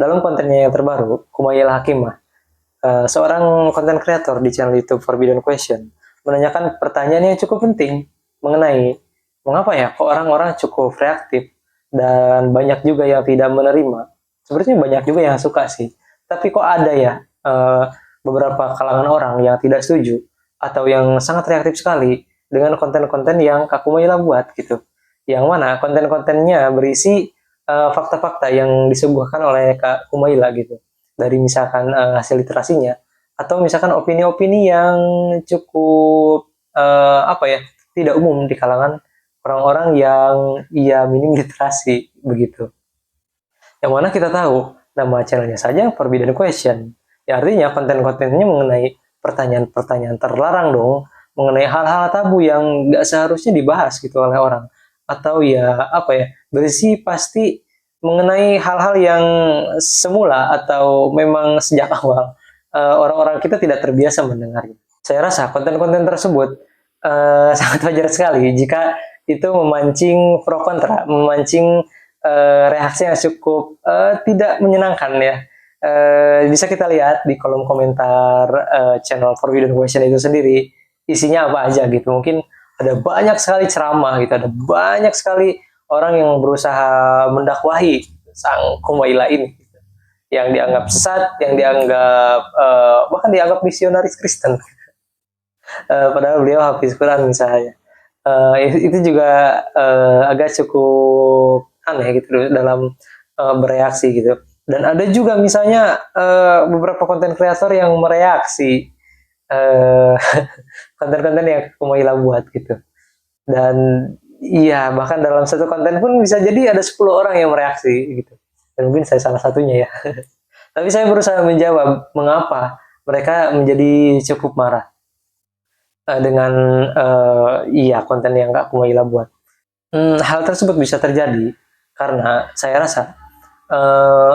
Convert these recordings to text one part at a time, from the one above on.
dalam kontennya yang terbaru, Kumail Hakimah, seorang konten kreator di channel YouTube Forbidden Question, menanyakan pertanyaan yang cukup penting mengenai mengapa ya kok orang-orang cukup reaktif dan banyak juga yang tidak menerima. Sebenarnya banyak juga yang suka sih, tapi kok ada ya beberapa kalangan orang yang tidak setuju atau yang sangat reaktif sekali dengan konten-konten yang Kak Kumaila buat gitu. Yang mana konten-kontennya berisi fakta-fakta yang disuguhkan oleh Kak Kumaila gitu. Dari misalkan hasil literasinya atau misalkan opini-opini yang cukup apa ya, tidak umum di kalangan orang-orang yang minim literasi begitu. Yang mana kita tahu nama channelnya saja Forbidden Question. Ya artinya konten-kontennya mengenai pertanyaan-pertanyaan terlarang dong, mengenai hal-hal tabu yang nggak seharusnya dibahas gitu oleh orang. Atau ya apa ya, berisi pasti mengenai hal-hal yang semula atau memang sejak awal orang-orang kita tidak terbiasa mendengarnya. Saya rasa konten-konten tersebut sangat wajar sekali jika itu memancing pro kontra, memancing reaksi yang cukup tidak menyenangkan ya. Bisa kita lihat di kolom komentar channel Forbidden Question itu sendiri, isinya apa aja gitu. Mungkin ada banyak sekali ceramah gitu, ada banyak sekali orang yang berusaha mendakwahi sang Kumaila ini gitu. Yang dianggap sesat, yang dianggap bahkan dianggap misionaris Kristen. Padahal beliau hafiz Quran misalnya. Itu juga agak cukup aneh gitu dalam bereaksi gitu. Dan ada juga misalnya beberapa konten kreator yang mereaksi uh, konten-konten yang Kumaila buat gitu. Dan iya, bahkan dalam satu konten pun bisa jadi ada 10 orang yang mereaksi gitu. Dan mungkin saya salah satunya ya. Tapi saya berusaha menjawab mengapa mereka menjadi cukup marah dengan iya konten yang Kak Kumaila buat. Hal tersebut bisa terjadi karena saya rasa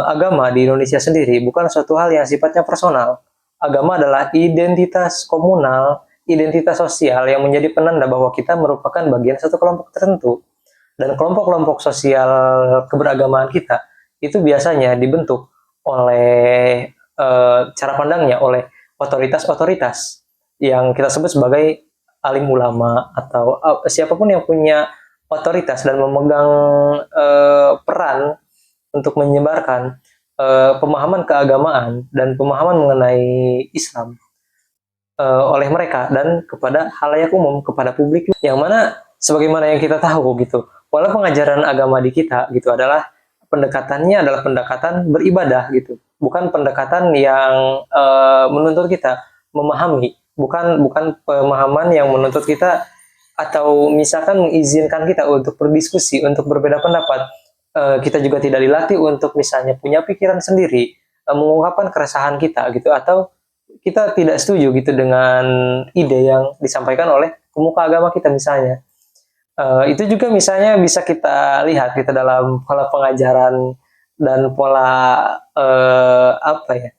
agama di Indonesia sendiri bukan suatu hal yang sifatnya personal. Agama adalah identitas komunal, identitas sosial yang menjadi penanda bahwa kita merupakan bagian satu kelompok tertentu. Dan kelompok-kelompok sosial keberagamaan kita itu biasanya dibentuk oleh cara pandangnya oleh otoritas-otoritas yang kita sebut sebagai alim ulama atau siapapun yang punya otoritas dan memegang peran untuk menyebarkan pemahaman keagamaan dan pemahaman mengenai Islam oleh mereka dan kepada halayak umum, kepada publik, yang mana sebagaimana yang kita tahu gitu, walau pengajaran agama di kita gitu adalah pendekatannya adalah pendekatan beribadah gitu, bukan pendekatan yang menuntut kita memahami, bukan pemahaman yang menuntut kita atau misalkan mengizinkan kita untuk berdiskusi, untuk berbeda pendapat. Kita juga tidak dilatih untuk misalnya punya pikiran sendiri, mengungkapkan keresahan kita gitu, atau kita tidak setuju gitu dengan ide yang disampaikan oleh pemuka agama kita misalnya. Itu juga misalnya bisa kita lihat kita dalam pola pengajaran dan pola apa ya,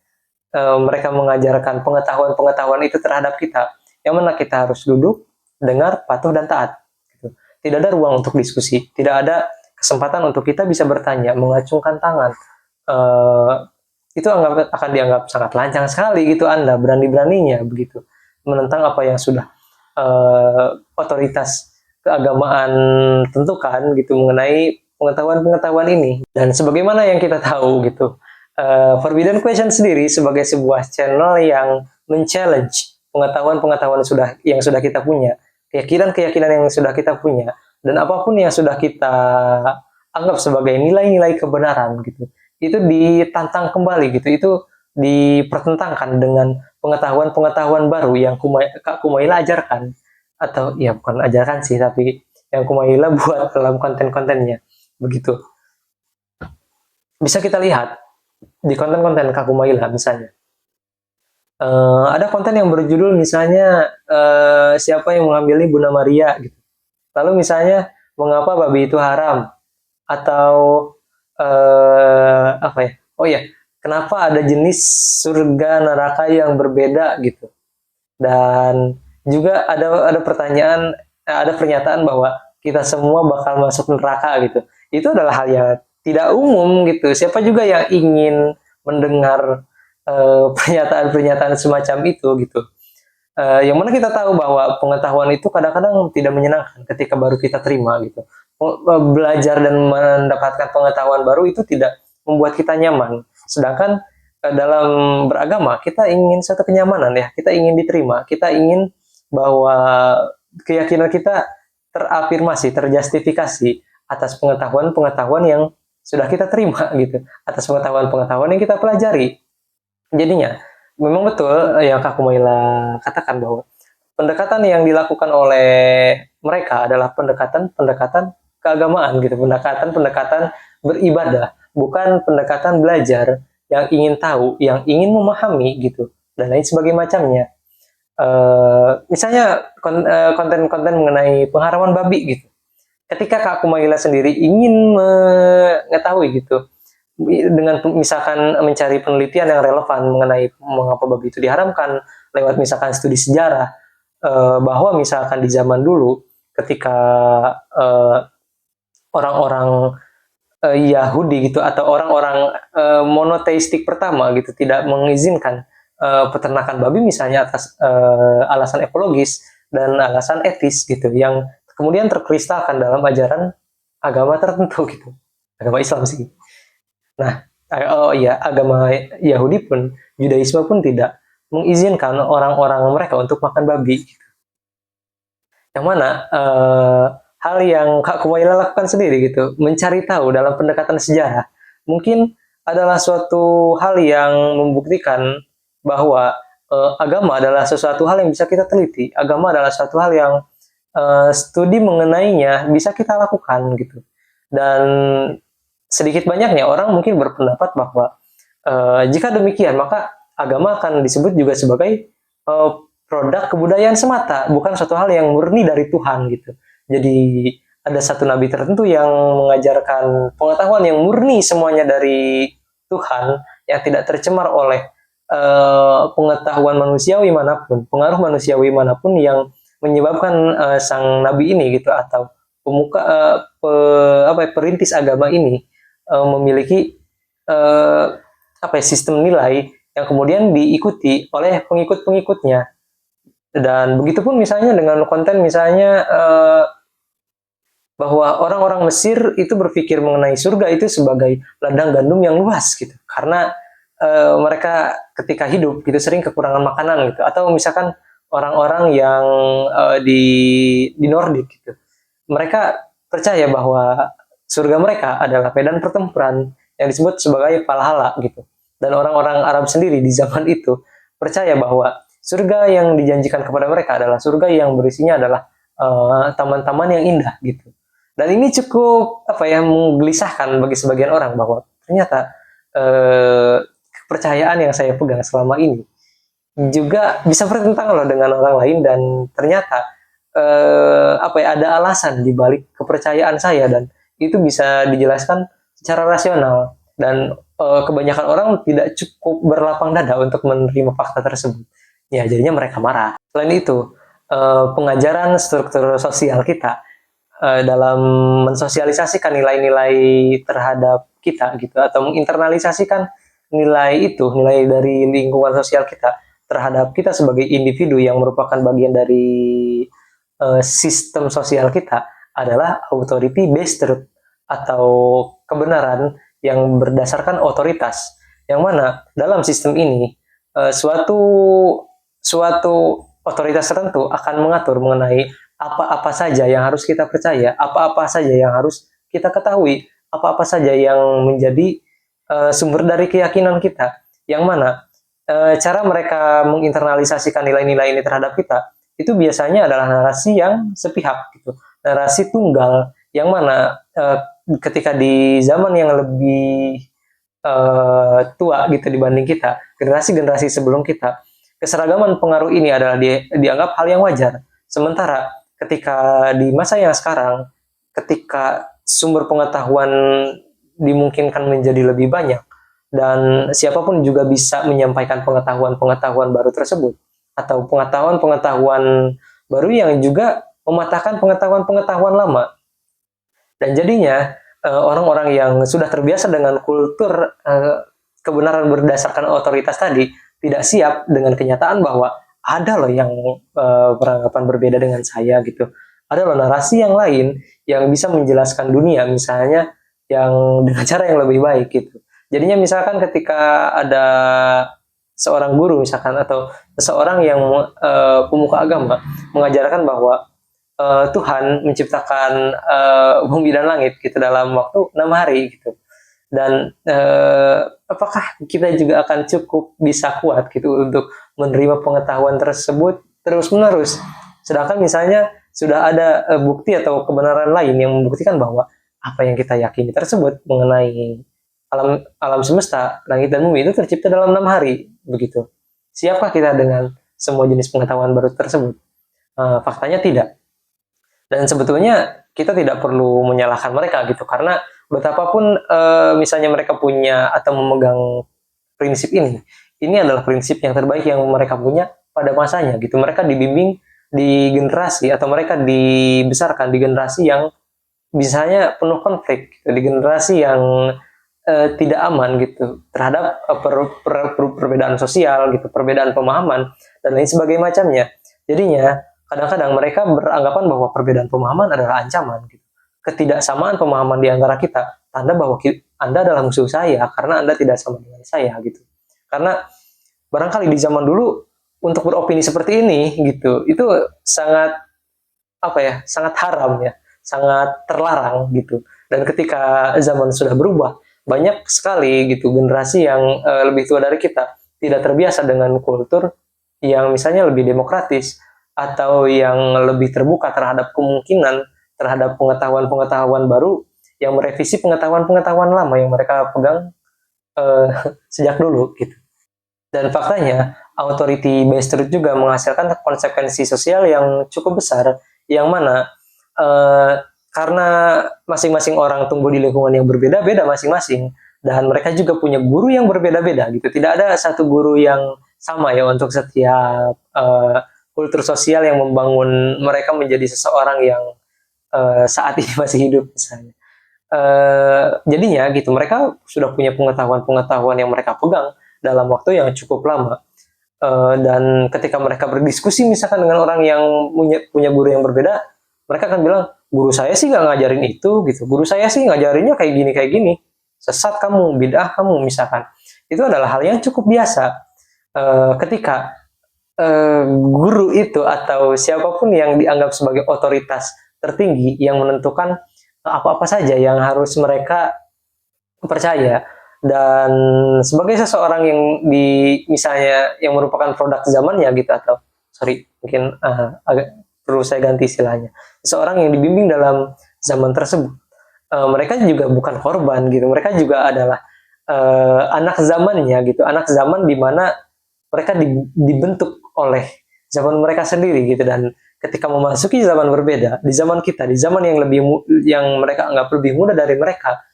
mereka mengajarkan pengetahuan-pengetahuan itu terhadap kita, yang mana kita harus duduk, dengar, patuh, dan taat. Gitu. Tidak ada ruang untuk diskusi, tidak ada kesempatan untuk kita bisa bertanya, mengacungkan tangan. Itu akan dianggap sangat lancang sekali gitu Anda, berani-beraninya begitu menentang apa yang sudah otoritas keagamaan tentukan gitu mengenai pengetahuan-pengetahuan ini. Dan sebagaimana yang kita tahu gitu, Forbidden Question sendiri sebagai sebuah channel yang men-challenge pengetahuan-pengetahuan yang sudah kita punya, keyakinan-keyakinan yang sudah kita punya, dan apapun yang sudah kita anggap sebagai nilai-nilai kebenaran gitu, itu ditantang kembali gitu, itu dipertentangkan dengan pengetahuan-pengetahuan baru yang Kak Kumaila ajarkan, atau ya bukan ajarkan sih, tapi yang Kumaila buat dalam konten-kontennya begitu. Bisa kita lihat di konten-konten Kak Kumaila misalnya. Ada konten yang berjudul misalnya siapa yang mengambil Bunda Maria gitu. Lalu misalnya mengapa babi itu haram, atau apa ya? Oh ya, kenapa ada jenis surga neraka yang berbeda gitu. Dan juga ada pernyataan bahwa kita semua bakal masuk neraka gitu. Itu adalah hal yang tidak umum gitu. Siapa juga yang ingin mendengar pernyataan-pernyataan semacam itu gitu. Yang mana kita tahu bahwa pengetahuan itu kadang-kadang tidak menyenangkan ketika baru kita terima gitu. Belajar dan mendapatkan pengetahuan baru itu tidak membuat kita nyaman. Sedangkan dalam beragama kita ingin satu kenyamanan ya, kita ingin diterima, kita ingin bahwa keyakinan kita terafirmasi, terjustifikasi atas pengetahuan-pengetahuan yang sudah kita terima gitu, atas pengetahuan-pengetahuan yang kita pelajari. Jadinya memang betul yang Kak Kumaila katakan bahwa pendekatan yang dilakukan oleh mereka adalah pendekatan-pendekatan keagamaan gitu, pendekatan-pendekatan beribadah, bukan pendekatan belajar yang ingin tahu, yang ingin memahami gitu, dan lain sebagainya macamnya. Misalnya konten-konten mengenai pengharaman babi gitu. Ketika Kak Kumaila sendiri ingin mengetahui gitu, dengan misalkan mencari penelitian yang relevan mengenai mengapa babi itu diharamkan lewat misalkan studi sejarah, bahwa misalkan di zaman dulu ketika orang-orang Yahudi gitu atau orang-orang monoteistik pertama gitu tidak mengizinkan peternakan babi misalnya atas alasan ekologis dan alasan etis gitu yang kemudian terkristalkan dalam ajaran agama tertentu gitu, agama Islam sih. Nah, oh iya, agama Yahudi pun, Judaisme pun tidak mengizinkan orang-orang mereka untuk makan babi. Yang mana hal yang Kak Kumaila lakukan sendiri gitu, mencari tahu dalam pendekatan sejarah, mungkin adalah suatu hal yang membuktikan bahwa agama adalah sesuatu hal yang bisa kita teliti. Agama adalah suatu hal yang studi mengenainya bisa kita lakukan gitu. Dan sedikit banyaknya orang mungkin berpendapat bahwa jika demikian maka agama akan disebut juga sebagai produk kebudayaan semata, bukan suatu hal yang murni dari Tuhan gitu. Jadi ada satu nabi tertentu yang mengajarkan pengetahuan yang murni semuanya dari Tuhan yang tidak tercemar oleh pengetahuan manusiawi manapun, pengaruh manusiawi manapun yang menyebabkan sang nabi ini gitu atau pemuka perintis agama ini memiliki sistem nilai yang kemudian diikuti oleh pengikut-pengikutnya. Dan begitupun misalnya dengan konten misalnya bahwa orang-orang Mesir itu berpikir mengenai surga itu sebagai ladang gandum yang luas gitu, karena mereka ketika hidup gitu sering kekurangan makanan gitu, atau misalkan orang-orang yang di Nordik gitu, mereka percaya bahwa surga mereka adalah medan pertempuran yang disebut sebagai Valhalla gitu. Dan orang-orang Arab sendiri di zaman itu percaya bahwa surga yang dijanjikan kepada mereka adalah surga yang berisinya adalah taman-taman yang indah gitu. Dan ini cukup menggelisahkan bagi sebagian orang bahwa ternyata kepercayaan yang saya pegang selama ini juga bisa bertentangan loh dengan orang lain, dan ternyata ada alasan di balik kepercayaan saya dan itu bisa dijelaskan secara rasional, dan kebanyakan orang tidak cukup berlapang dada untuk menerima fakta tersebut. Ya, jadinya mereka marah. Selain itu, pengajaran struktur sosial kita dalam mensosialisasikan nilai-nilai terhadap kita gitu, atau menginternalisasikan nilai dari lingkungan sosial kita terhadap kita sebagai individu yang merupakan bagian dari sistem sosial kita adalah authority based truth, atau kebenaran yang berdasarkan otoritas, yang mana dalam sistem ini suatu otoritas tertentu akan mengatur mengenai apa-apa saja yang harus kita percaya, apa-apa saja yang harus kita ketahui, apa-apa saja yang menjadi sumber dari keyakinan kita, yang mana cara mereka menginternalisasikan nilai-nilai ini terhadap kita itu biasanya adalah narasi yang sepihak gitu, narasi tunggal, yang mana ketika di zaman yang lebih tua gitu dibanding kita, generasi-generasi sebelum kita, keseragaman pengaruh ini adalah dianggap hal yang wajar. Sementara ketika di masa yang sekarang, ketika sumber pengetahuan dimungkinkan menjadi lebih banyak dan siapapun juga bisa menyampaikan pengetahuan-pengetahuan baru tersebut, atau pengetahuan-pengetahuan baru yang juga mematahkan pengetahuan-pengetahuan lama. Dan jadinya orang-orang yang sudah terbiasa dengan kultur kebenaran berdasarkan otoritas tadi tidak siap dengan kenyataan bahwa ada loh yang beranggapan berbeda dengan saya gitu. Ada loh narasi yang lain yang bisa menjelaskan dunia misalnya yang dengan cara yang lebih baik gitu. Jadinya misalkan ketika ada seorang guru misalkan atau seseorang yang pemuka agama mengajarkan bahwa Tuhan menciptakan bumi dan langit gitu dalam waktu 6 hari gitu. Dan apakah kita juga akan cukup bisa kuat gitu untuk menerima pengetahuan tersebut terus menerus? Sedangkan misalnya sudah ada bukti atau kebenaran lain yang membuktikan bahwa apa yang kita yakini tersebut mengenai alam alam semesta, langit dan bumi itu tercipta dalam 6 hari, begitu. Siapkah kita dengan semua jenis pengetahuan baru tersebut? Faktanya tidak. Dan sebetulnya kita tidak perlu menyalahkan mereka gitu, karena betapapun misalnya mereka punya atau memegang prinsip ini adalah prinsip yang terbaik yang mereka punya pada masanya gitu. Mereka dibimbing di generasi atau mereka dibesarkan di generasi yang misalnya penuh konflik, gitu, di generasi yang tidak aman gitu terhadap perbedaan sosial gitu, perbedaan pemahaman dan lain sebagainya macamnya. Jadinya kadang-kadang mereka beranggapan bahwa perbedaan pemahaman adalah ancaman gitu. Ketidaksamaan pemahaman di antara kita tanda bahwa Anda adalah musuh saya karena Anda tidak sama dengan saya gitu. Karena barangkali di zaman dulu untuk beropini seperti ini gitu, itu sangat sangat haram ya, sangat terlarang gitu. Dan ketika zaman sudah berubah, banyak sekali gitu generasi yang lebih tua dari kita tidak terbiasa dengan kultur yang misalnya lebih demokratis atau yang lebih terbuka terhadap kemungkinan terhadap pengetahuan-pengetahuan baru yang merevisi pengetahuan-pengetahuan lama yang mereka pegang uh, sejak dulu gitu. Dan faktanya authority based truth juga menghasilkan konsekuensi sosial yang cukup besar, yang mana karena masing-masing orang tumbuh di lingkungan yang berbeda-beda masing-masing, dan mereka juga punya guru yang berbeda-beda gitu. Tidak ada satu guru yang sama ya untuk setiap kultur sosial yang membangun mereka menjadi seseorang yang saat ini masih hidup misalnya. Jadinya gitu mereka sudah punya pengetahuan-pengetahuan yang mereka pegang dalam waktu yang cukup lama. Dan ketika mereka berdiskusi misalkan dengan orang yang punya guru yang berbeda, mereka akan bilang, guru saya sih nggak ngajarin itu gitu, guru saya sih ngajarinnya kayak gini, sesat kamu, bid'ah kamu misalkan. Itu adalah hal yang cukup biasa ketika guru itu atau siapapun yang dianggap sebagai otoritas tertinggi yang menentukan apa-apa saja yang harus mereka percaya. Dan sebagai seseorang yang misalnya yang merupakan produk zamannya gitu, atau mungkin agak perlu saya ganti istilahnya, seseorang yang dibimbing dalam zaman tersebut, mereka juga bukan korban gitu, mereka juga adalah anak zamannya gitu, anak zaman di mana mereka dibentuk oleh zaman mereka sendiri gitu. Dan ketika memasuki zaman berbeda, di zaman kita, di zaman yang mereka anggap lebih muda dari mereka,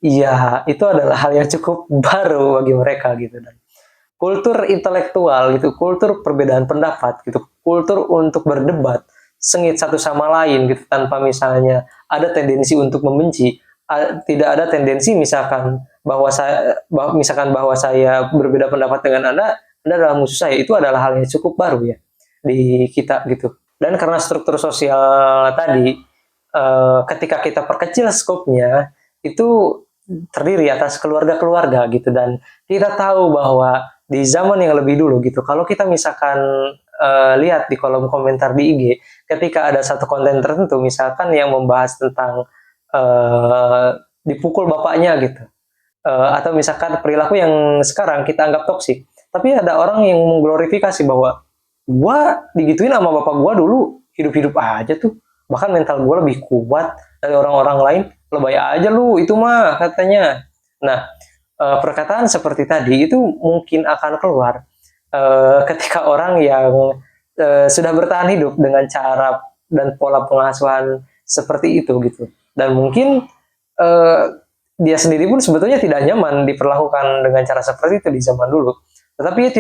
iya, itu adalah hal yang cukup baru bagi mereka gitu. Dan kultur intelektual gitu, kultur perbedaan pendapat gitu, kultur untuk berdebat sengit satu sama lain gitu tanpa misalnya ada tendensi untuk membenci, tidak ada tendensi misalkan bahwa saya berbeda pendapat dengan Anda adalah musuh saya. Itu adalah hal yang cukup baru ya di kita gitu. Dan karena struktur sosial tadi, ketika kita perkecil skopnya, itu terdiri atas keluarga-keluarga gitu. Dan kita tahu bahwa di zaman yang lebih dulu gitu, kalau kita misalkan lihat di kolom komentar di IG, ketika ada satu konten tertentu misalkan yang membahas tentang dipukul bapaknya gitu, atau misalkan perilaku yang sekarang kita anggap toksik, tapi ada orang yang mengglorifikasi bahwa gua digituin sama bapak gua dulu hidup-hidup aja tuh, bahkan mental gua lebih kuat dari orang-orang lain, lebay aja lu itu mah katanya. Nah, perkataan seperti tadi itu mungkin akan keluar ketika orang yang sudah bertahan hidup dengan cara dan pola pengasuhan seperti itu gitu. Dan mungkin dia sendiri pun sebetulnya tidak nyaman diperlakukan dengan cara seperti itu di zaman dulu. Tetapi dia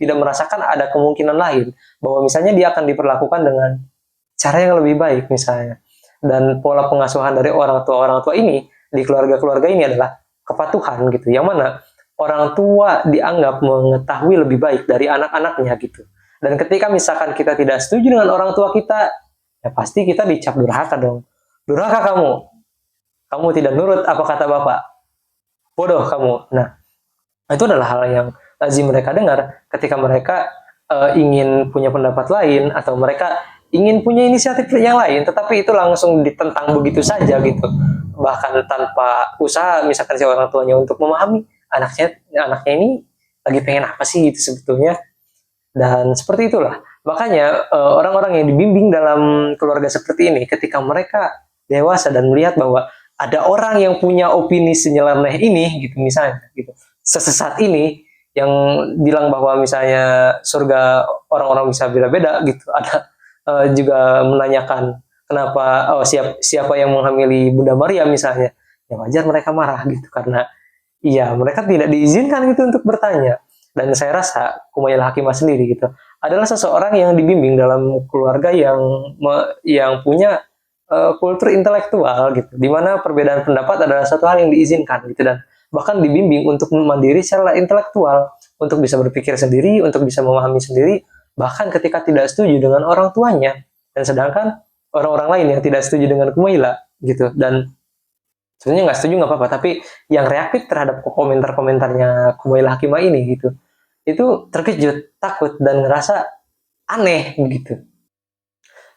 tidak merasakan ada kemungkinan lain bahwa misalnya dia akan diperlakukan dengan cara yang lebih baik misalnya. dan pola pengasuhan dari orang tua ini di keluarga-keluarga ini adalah kepatuhan gitu, yang mana orang tua dianggap mengetahui lebih baik dari anak-anaknya gitu. Dan ketika misalkan kita tidak setuju dengan orang tua kita, ya pasti kita dicap durhaka dong. Durhaka kamu tidak nurut apa kata bapak, bodoh kamu. Nah, itu adalah hal yang lazim mereka dengar ketika mereka ingin punya pendapat lain atau mereka ingin punya inisiatif yang lain, tetapi itu langsung ditentang begitu saja gitu, bahkan tanpa usaha misalkan si orang tuanya untuk memahami anaknya ini lagi pengen apa sih gitu sebetulnya. Dan seperti itulah makanya orang-orang yang dibimbing dalam keluarga seperti ini, ketika mereka dewasa dan melihat bahwa ada orang yang punya opini senyeleneh ini gitu, misalnya gitu, sesesat ini, yang bilang bahwa misalnya surga orang-orang bisa beda-beda gitu, ada juga menanyakan kenapa siapa yang menghamili Bunda Maria misalnya, ya wajar mereka marah gitu, karena iya mereka tidak diizinkan gitu untuk bertanya. Dan saya rasa Kumail Hakimah sendiri gitu adalah seseorang yang dibimbing dalam keluarga yang punya kultur intelektual gitu, di mana perbedaan pendapat adalah satu hal yang diizinkan gitu, dan bahkan dibimbing untuk mandiri secara intelektual, untuk bisa berpikir sendiri, untuk bisa memahami sendiri, bahkan ketika tidak setuju dengan orang tuanya. Dan sedangkan orang-orang lain yang tidak setuju dengan Kumaila gitu, dan sebenarnya nggak setuju nggak apa-apa, tapi yang reaktif terhadap komentar-komentarnya Kumail Hakimah ini gitu, itu terkejut, takut, dan ngerasa aneh gitu.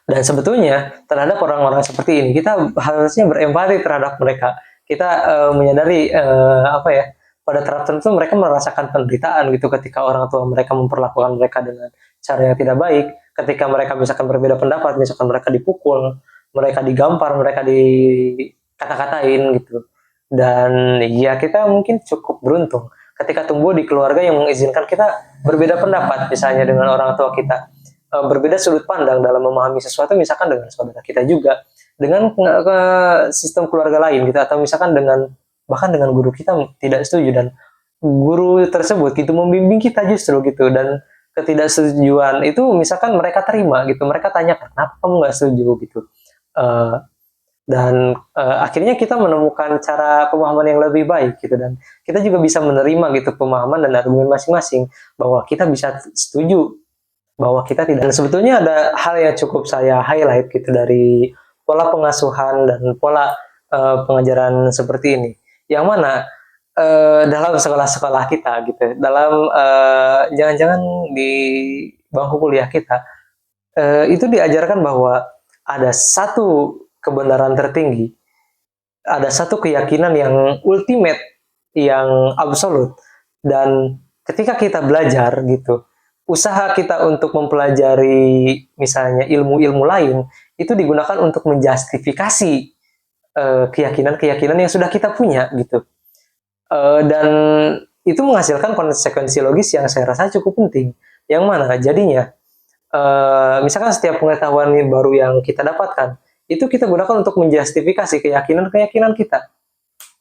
Dan sebetulnya terhadap orang-orang seperti ini kita harusnya berempati terhadap mereka. Kita menyadari apa ya, pada tahap tertentu mereka merasakan penderitaan gitu ketika orang tua mereka memperlakukan mereka dengan cara yang tidak baik. Ketika mereka misalkan berbeda pendapat, misalkan mereka dipukul, mereka digampar, mereka dikata-katain gitu. Dan ya kita mungkin cukup beruntung ketika tumbuh di keluarga yang mengizinkan kita berbeda pendapat, misalnya dengan orang tua kita, berbeda sudut pandang dalam memahami sesuatu, misalkan dengan saudara kita juga, dengan sistem keluarga lain gitu, atau misalkan bahkan dengan guru kita tidak setuju, dan guru tersebut gitu membimbing kita justru gitu, dan ketidaksetujuan itu misalkan mereka terima gitu, mereka tanya kenapa kamu nggak setuju gitu. Dan akhirnya kita menemukan cara pemahaman yang lebih baik gitu, dan kita juga bisa menerima gitu pemahaman dan argumen masing-masing, bahwa kita bisa setuju, bahwa kita tidak. Dan sebetulnya ada hal yang cukup saya highlight gitu dari pola pengasuhan dan pola pengajaran seperti ini, yang mana dalam sekolah-sekolah kita gitu, dalam jangan-jangan di bangku kuliah kita itu diajarkan bahwa ada satu kebenaran tertinggi, ada satu keyakinan yang ultimate, yang absolut, dan ketika kita belajar gitu, usaha kita untuk mempelajari misalnya ilmu-ilmu lain itu digunakan untuk menjustifikasi keyakinan-keyakinan yang sudah kita punya gitu. Dan itu menghasilkan konsekuensi logis yang saya rasa cukup penting, yang mana jadinya misalkan setiap pengetahuan baru yang kita dapatkan itu kita gunakan untuk menjustifikasi keyakinan-keyakinan kita.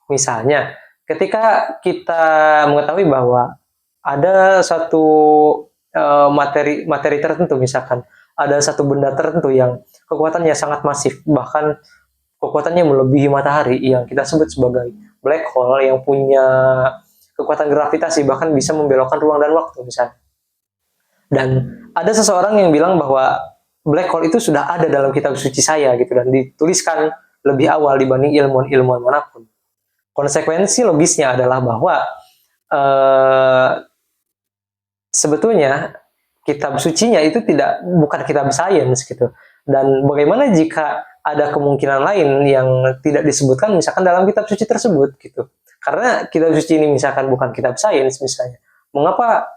Misalnya ketika kita mengetahui bahwa ada satu materi tertentu, misalkan ada satu benda tertentu yang kekuatannya sangat masif, bahkan kekuatannya melebihi matahari, yang kita sebut sebagai black hole, yang punya kekuatan gravitasi, bahkan bisa membelokkan ruang dan waktu misalnya. Dan ada seseorang yang bilang bahwa black hole itu sudah ada dalam kitab suci saya gitu, dan dituliskan lebih awal dibanding ilmuwan-ilmuwan manapun. Konsekuensi logisnya adalah bahwa sebetulnya kitab sucinya itu bukan kitab sains gitu. Dan bagaimana jika ada kemungkinan lain yang tidak disebutkan misalkan dalam kitab suci tersebut gitu. Karena kitab suci ini misalkan bukan kitab sains misalnya, mengapa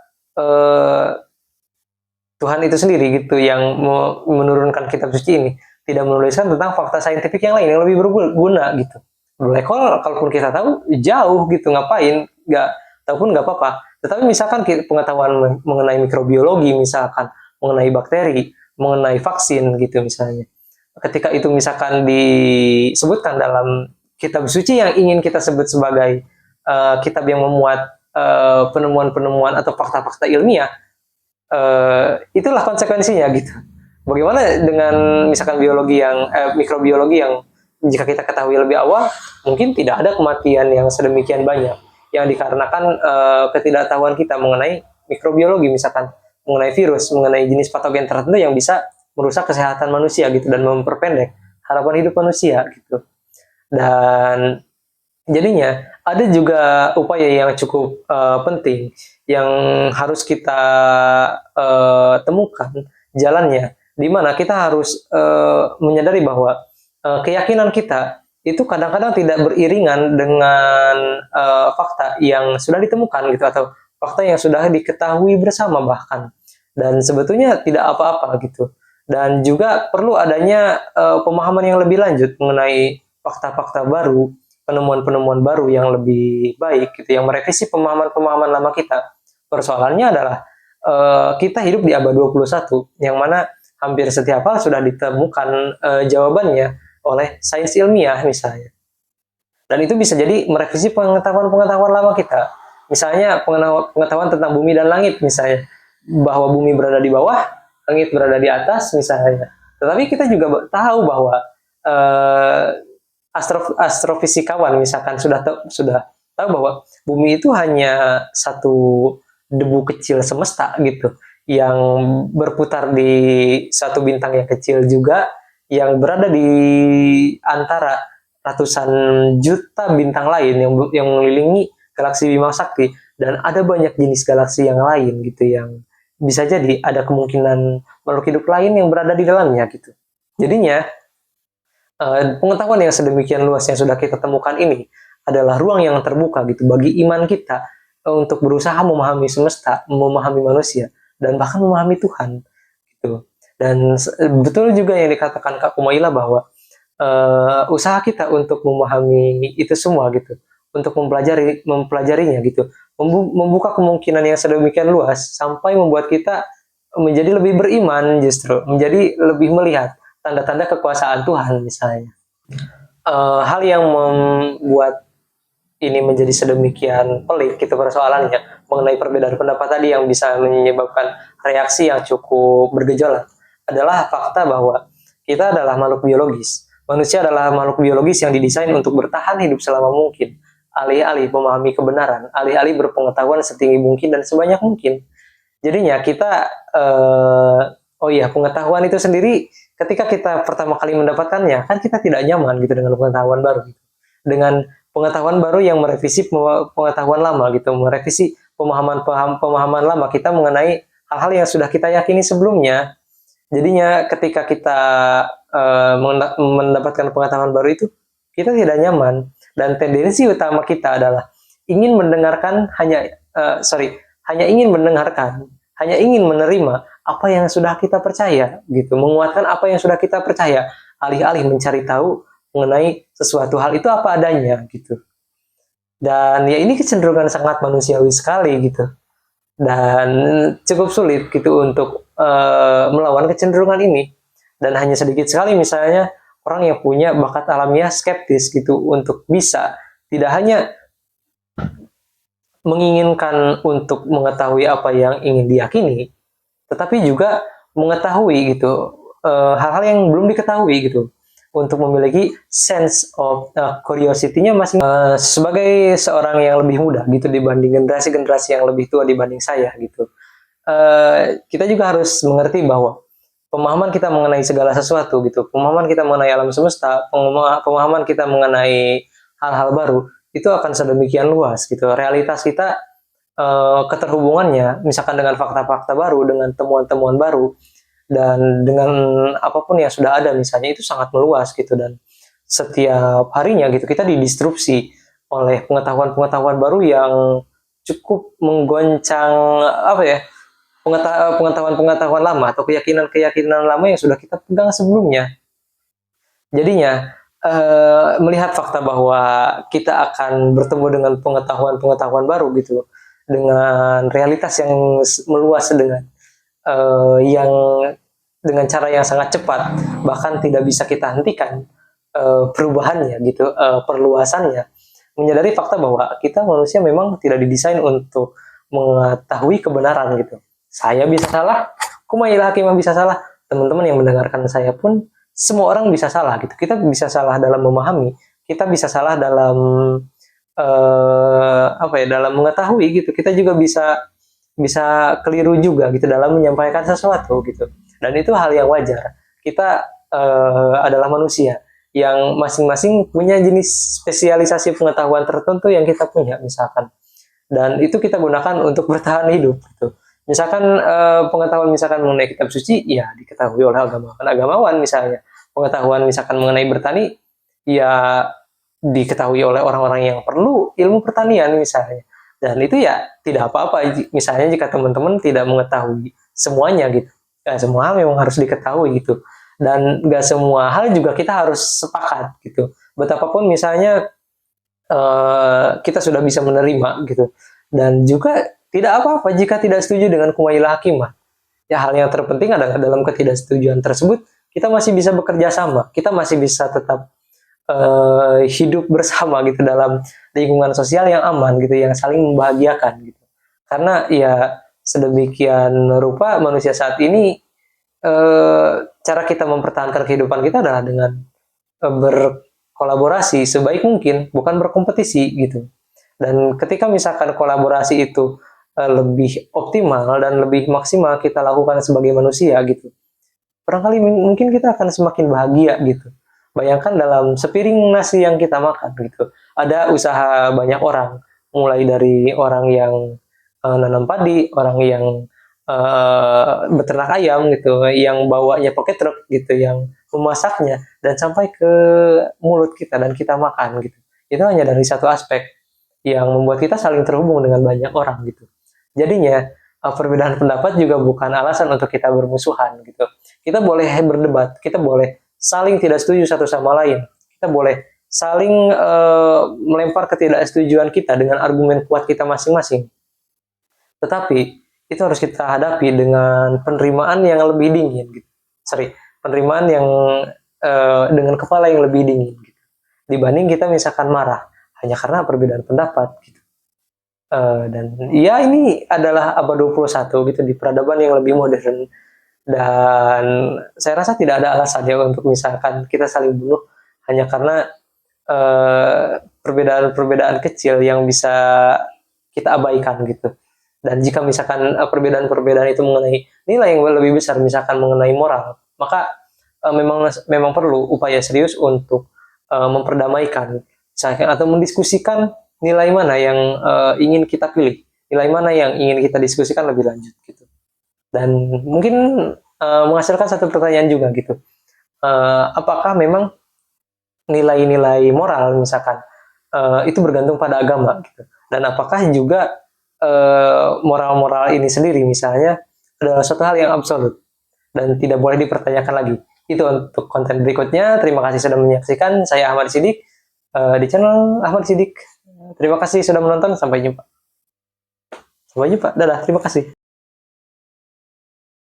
Tuhan itu sendiri gitu yang menurunkan kitab suci ini tidak menuliskan tentang fakta saintifik yang lain yang lebih berguna gitu. Black hole kalaupun kita tahu jauh gitu, ngapain, nggak tahu pun nggak apa-apa. Tetapi misalkan pengetahuan mengenai mikrobiologi, misalkan mengenai bakteri, mengenai vaksin gitu misalnya, ketika itu misalkan disebutkan dalam kitab suci yang ingin kita sebut sebagai kitab yang memuat penemuan-penemuan atau fakta-fakta ilmiah, itulah konsekuensinya gitu. Bagaimana dengan misalkan biologi yang mikrobiologi yang jika kita ketahui lebih awal, mungkin tidak ada kematian yang sedemikian banyak yang dikarenakan ketidaktahuan kita mengenai mikrobiologi, misalkan mengenai virus, mengenai jenis patogen tertentu yang bisa merusak kesehatan manusia gitu dan memperpendek harapan hidup manusia gitu. Dan jadinya ada juga upaya yang cukup penting yang harus kita temukan jalannya, di mana kita harus menyadari bahwa keyakinan kita itu kadang-kadang tidak beriringan dengan fakta yang sudah ditemukan gitu, atau fakta yang sudah diketahui bersama bahkan, dan sebetulnya tidak apa-apa gitu. Dan juga perlu adanya pemahaman yang lebih lanjut mengenai fakta-fakta baru, penemuan-penemuan baru yang lebih baik gitu, yang merevisi pemahaman-pemahaman lama kita. Persoalannya adalah kita hidup di abad 21 yang mana hampir setiap hal sudah ditemukan jawabannya oleh sains ilmiah misalnya. Dan itu bisa jadi merevisi pengetahuan-pengetahuan lama kita. Misalnya pengetahuan tentang bumi dan langit misalnya, bahwa bumi berada di bawah, langit berada di atas misalnya. Tetapi kita juga tahu bahwa astrofisikawan misalkan sudah tahu bahwa bumi itu hanya satu debu kecil semesta gitu, yang berputar di satu bintang yang kecil juga, yang berada di antara ratusan juta bintang lain yang mengelilingi galaksi Bima Sakti, dan ada banyak jenis galaksi yang lain gitu, yang bisa jadi ada kemungkinan makhluk hidup lain yang berada di dalamnya gitu. Jadinya pengetahuan yang sedemikian luas yang sudah kita temukan ini adalah ruang yang terbuka gitu bagi iman kita untuk berusaha memahami semesta, memahami manusia, dan bahkan memahami Tuhan gitu. Dan betul juga yang dikatakan Kak Kumaila bahwa usaha kita untuk memahami itu semua gitu, untuk mempelajarinya gitu, membuka kemungkinan yang sedemikian luas sampai membuat kita menjadi lebih beriman, justru menjadi lebih melihat tanda-tanda kekuasaan Tuhan misalnya. Hal yang membuat ini menjadi sedemikian pelik gitu persoalannya mengenai perbedaan pendapat tadi yang bisa menyebabkan reaksi yang cukup bergejolak adalah fakta bahwa kita adalah makhluk biologis. Manusia adalah makhluk biologis yang didesain untuk bertahan hidup selama mungkin, alih-alih memahami kebenaran, alih-alih berpengetahuan setinggi mungkin dan sebanyak mungkin. Jadinya kita pengetahuan itu sendiri, ketika kita pertama kali mendapatkannya, kan kita tidak nyaman gitu dengan pengetahuan baru gitu. Dengan pengetahuan baru yang merevisi pengetahuan lama gitu, merevisi pemahaman lama kita mengenai hal-hal yang sudah kita yakini sebelumnya. Jadinya ketika kita mendapatkan pengetahuan baru itu, kita tidak nyaman, dan tendensi utama kita adalah ingin mendengarkan hanya ingin mendengarkan, hanya ingin menerima apa yang sudah kita percaya gitu, menguatkan apa yang sudah kita percaya, alih-alih mencari tahu mengenai sesuatu hal itu apa adanya gitu. Dan ya ini kecenderungan sangat manusiawi sekali gitu, dan cukup sulit gitu untuk melawan kecenderungan ini. Dan hanya sedikit sekali misalnya orang yang punya bakat alamiah skeptis gitu, untuk bisa tidak hanya menginginkan untuk mengetahui apa yang ingin diyakini, tetapi juga mengetahui gitu hal-hal yang belum diketahui gitu, untuk memiliki sense of curiosity-nya masing sebagai seorang yang lebih muda gitu dibanding generasi-generasi yang lebih tua dibanding saya gitu. Kita juga harus mengerti bahwa pemahaman kita mengenai segala sesuatu gitu, pemahaman kita mengenai alam semesta, pemahaman kita mengenai hal-hal baru itu akan sedemikian luas gitu. Realitas kita keterhubungannya misalkan dengan fakta-fakta baru, dengan temuan-temuan baru, dan dengan apapun yang sudah ada misalnya, itu sangat meluas gitu. Dan setiap harinya gitu kita didisrupsi oleh pengetahuan-pengetahuan baru yang cukup menggoncang pengetahuan-pengetahuan lama atau keyakinan-keyakinan lama yang sudah kita pegang sebelumnya. Jadinya melihat fakta bahwa kita akan bertemu dengan pengetahuan-pengetahuan baru gitu, dengan realitas yang meluas, yang dengan cara yang sangat cepat, bahkan tidak bisa kita hentikan perubahannya gitu, perluasannya. Menyadari fakta bahwa kita manusia memang tidak didesain untuk mengetahui kebenaran gitu. Saya bisa salah, Kumail Hakim bisa salah, teman-teman yang mendengarkan saya pun, semua orang bisa salah gitu. Kita bisa salah dalam memahami, kita bisa salah dalam dalam mengetahui gitu. Kita juga bisa bisa keliru juga gitu dalam menyampaikan sesuatu gitu. Dan itu hal yang wajar. Kita adalah manusia yang masing-masing punya jenis spesialisasi pengetahuan tertentu yang kita punya misalkan. Dan itu kita gunakan untuk bertahan hidup gitu. Misalkan pengetahuan misalkan mengenai kitab suci, ya diketahui oleh agamawan misalnya. Pengetahuan misalkan mengenai bertani, ya diketahui oleh orang-orang yang perlu ilmu pertanian misalnya. Dan itu ya tidak apa-apa misalnya jika teman-teman tidak mengetahui semuanya gitu. Gak semua hal memang harus diketahui gitu. Dan gak semua hal juga kita harus sepakat gitu. Betapapun misalnya kita sudah bisa menerima gitu. Dan juga tidak apa-apa jika tidak setuju dengan Kumaila Hakimah. Ya hal yang terpenting adalah dalam ketidaksetujuan tersebut kita masih bisa bekerja sama, kita masih bisa tetap hidup bersama gitu dalam lingkungan sosial yang aman gitu, yang saling membahagiakan gitu. Karena ya sedemikian rupa manusia saat ini cara kita mempertahankan kehidupan kita adalah dengan berkolaborasi sebaik mungkin, bukan berkompetisi gitu. Dan ketika misalkan kolaborasi itu lebih optimal dan lebih maksimal kita lakukan sebagai manusia gitu, barangkali mungkin kita akan semakin bahagia gitu. Bayangkan dalam sepiring nasi yang kita makan gitu, ada usaha banyak orang, mulai dari orang yang nanam padi, orang yang beternak ayam gitu, yang bawanya pakai truk gitu, yang memasaknya dan sampai ke mulut kita dan kita makan gitu. Itu hanya dari satu aspek yang membuat kita saling terhubung dengan banyak orang gitu. Jadinya perbedaan pendapat juga bukan alasan untuk kita bermusuhan gitu. Kita boleh berdebat, kita boleh saling tidak setuju satu sama lain, kita boleh saling melempar ketidaksetujuan kita dengan argumen kuat kita masing-masing. Tetapi itu harus kita hadapi dengan penerimaan yang lebih dingin gitu. Penerimaan yang dengan kepala yang lebih dingin gitu. Dibanding kita misalkan marah hanya karena perbedaan pendapat gitu. Dan ya ini adalah abad 21 gitu, di peradaban yang lebih modern, dan saya rasa tidak ada alasan ya untuk misalkan kita saling bunuh hanya karena perbedaan-perbedaan kecil yang bisa kita abaikan gitu. Dan jika misalkan perbedaan-perbedaan itu mengenai nilai yang lebih besar, misalkan mengenai moral, maka memang perlu upaya serius untuk memperdamaikan, misalkan, atau mendiskusikan nilai mana yang ingin kita pilih, nilai mana yang ingin kita diskusikan lebih lanjut gitu. Dan mungkin menghasilkan satu pertanyaan juga gitu, apakah memang nilai-nilai moral misalkan itu bergantung pada agama gitu, dan apakah juga moral-moral ini sendiri misalnya adalah suatu hal yang absolut dan tidak boleh dipertanyakan lagi. Itu untuk konten berikutnya. Terima kasih sudah menyaksikan. Saya Ahmad Sidik di channel Ahmad Sidik. Terima kasih sudah menonton. Sampai jumpa. Dadah. Terima kasih.